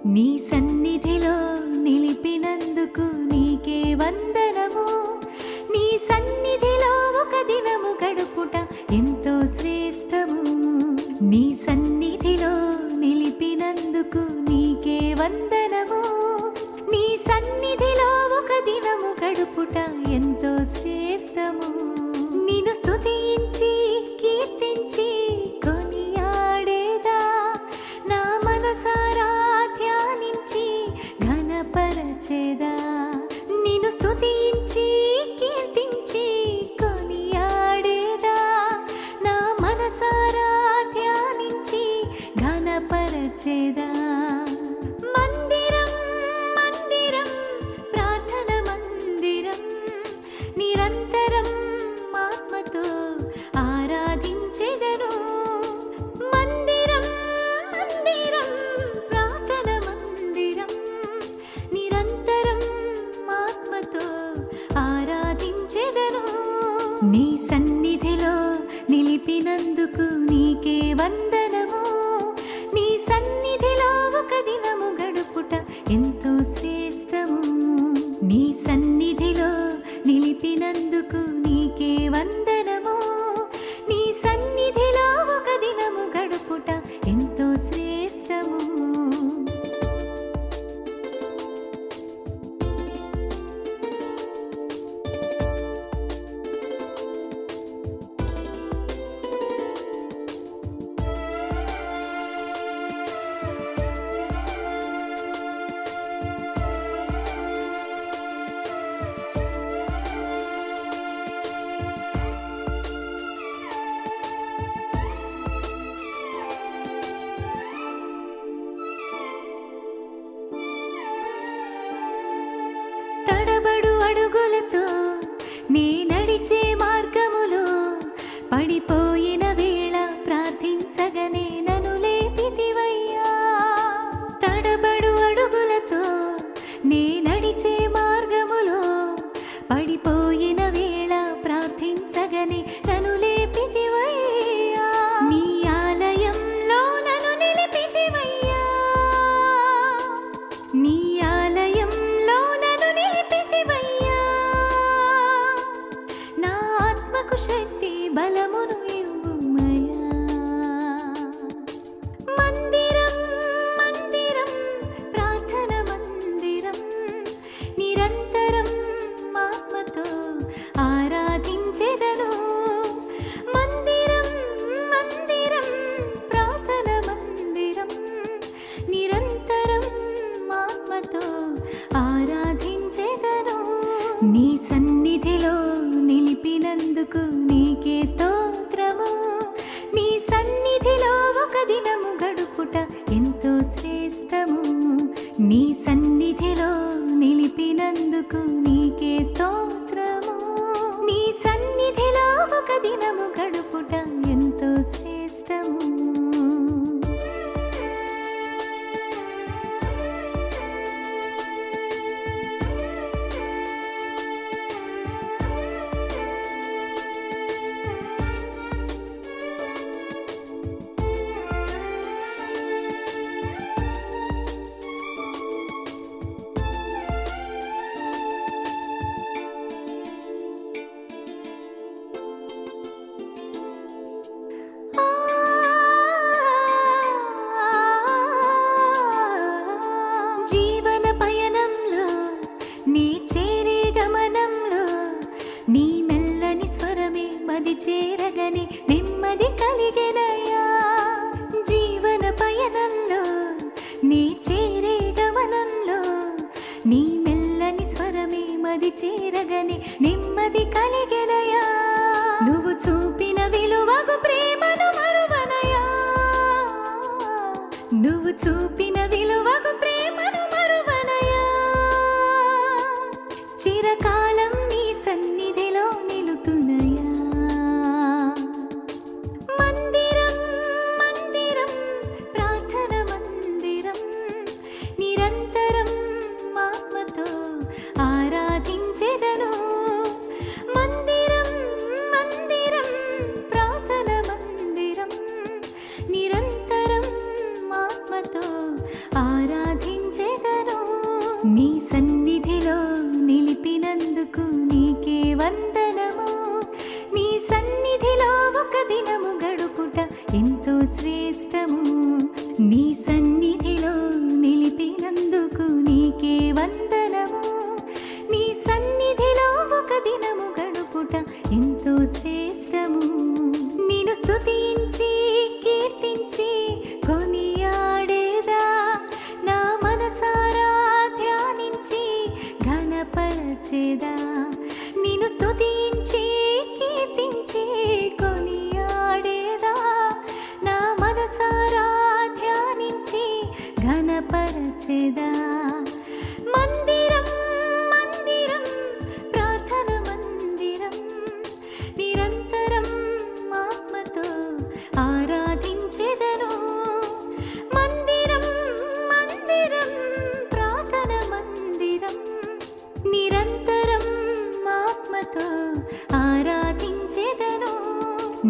నీ సన్నిధిలో నిలిపినందుకు నీకే వందనము. నీ సన్నిధిలో ఒక దినము గడుపుట ఎంతో శ్రేష్టము. నీ సన్నిధిలో నిలిపినందుకు నీకే వందనము. నీ సన్నిధిలో ఒక దినము గడుపుట ఎంతో శ్రేష్టము. నిన్ను స్తుతించి కీర్తించి కొనియాడేదా, నా మనసారా ధ్యానించి ఘనపరచెదా. నిన్ను స్తుతించి కీర్తించి కొనియాడేదా, నా మనసారా ధ్యానించి ఘనపరచెదా. మందిరం మందిరం ప్రార్థన మందిరం, నిరంతరం ఆత్మతో ఆరాధించెదను. మందిరం మందిరం ప్రార్థన మందిరం, నిరంతరం ఆత్మతో ఆరాధించెదను. నీ సన్నిధిలో నిలిపినందుకు నీకే వందనము. నీ సన్నిధిలో ఒక దినము గడుపుట ఎంతో శ్రేష్టము. నీ సన్నిధిలో నిలిపినందుకు నీకే వందనము. నీ సన్నిధిలో ఒక దినము గడుపుట ఎంతో శ్రేష్టము. తడబడు అడుగులతో నీ నడిచే మార్గములో పడిపోయిన వేళ ప్రార్థించగనే నన్ను లేపితివయ్యా. తడబడు అడుగులతో నీ నడిచే మార్గములో పడిపోయిన వేళ ప్రార్థించగనే నన్ను లేపితివయ్యా. నీ ఆలయంలో నన్ను నిలిపితివయ్యా. నీ ఆలయంలో నన్ను నిలిపితివయ్యా. నా ఆత్మకు శక్తి బలమును ఇవ్వుమయ్యా. మందిరం మందిరం ప్రార్థన మందిరం, నిరంతరం ఆత్మతో ఆరాధించెదను. మందిరం మందిరం ప్రార్థన మందిరం, నిరంతరం ఆత్మతో ఆరాధించెదను. నీ సన్నిధిలో నిలిపినందుకు నీకే స్తోత్రము. నీ సన్నిధిలో ఒక దినము గడుపుట ఎంతో శ్రేష్టము. నీ సన్నిధిలో నిలిపినందుకు నీకే స్తోత్రము. నీ సన్నిధిలో ఒక దినము గడుపుట ఎంతో శ్రేష్టము. జీవన పయనంలో నీ చేరే గమనంలో నీ మెల్లని స్వరమే మది చేరగని నెమ్మది కలిగెనయ్యా. జీవన పయనంలో నీ చేరే గమనంలో నీ మెల్లని స్వరమే మది చేరగని నెమ్మది కలిగెనయ్యా. నువ్వు చూపిన విలువగు ప్రేమను మరువనయ్యా. నువ్వు చూపిన విలువగు ప్రేమను మరువనయ్యా. చిరకాలం నీ సన్నిధిలో నిలుతునయ్యా. మందిరం మందిరం ప్రార్థన మందిరం, నిరంతరం ఆత్మతో ఆరాధించెదను. మందిరం మందిరం ప్రార్థన మందిరం, నిరంతరం ఆత్మతో ఆరాధించెదను. నీ సన్నిధిలో నిలిపినందుకు నీకే వందనము. నీ సన్నిధిలో ఒక దినము గడుపుట ఎంతో శ్రేష్టము. నీ సన్నిధిలో నిలిపినందుకు నీకే వందనము. నీ సన్నిధిలో ఒక దినము గడుపుట ఎంతో శ్రేష్టము. నిన్ను స్తుతించి కీర్తించి కొనియాడేదా, నా మనసారా ధ్యానించి ఘనపరచేదా. నిన్ను స్తుతించి కీర్తించి కొనియాడేదా, నా మనసారా ధ్యానించి ఘనపరచేదా. మందిరం మందిరం ప్రార్థన మందిరం, నిరంతరం ఆత్మతో ఆరాధించెదను. మందిరం మందిరం ప్రార్థన మందిరం, నిరంతరం ఆత్మతో ఆరాధించెదను.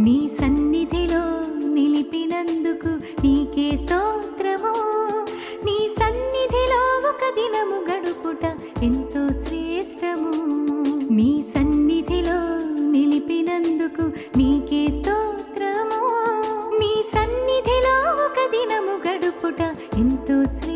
నీ సన్నిధిలో నిలిపినందుకు నీకే స్తోత్రము. నీ సన్నిధిలో ఒక దినము గడుపుట ఎంతో శ్రేష్టము. నీ సన్నిధిలో నిలిపినందుకు నీకే స్తోత్రము. నీ సన్నిధిలో ఒక దినము గడుపుట ఎంతో శ్రేష్టము.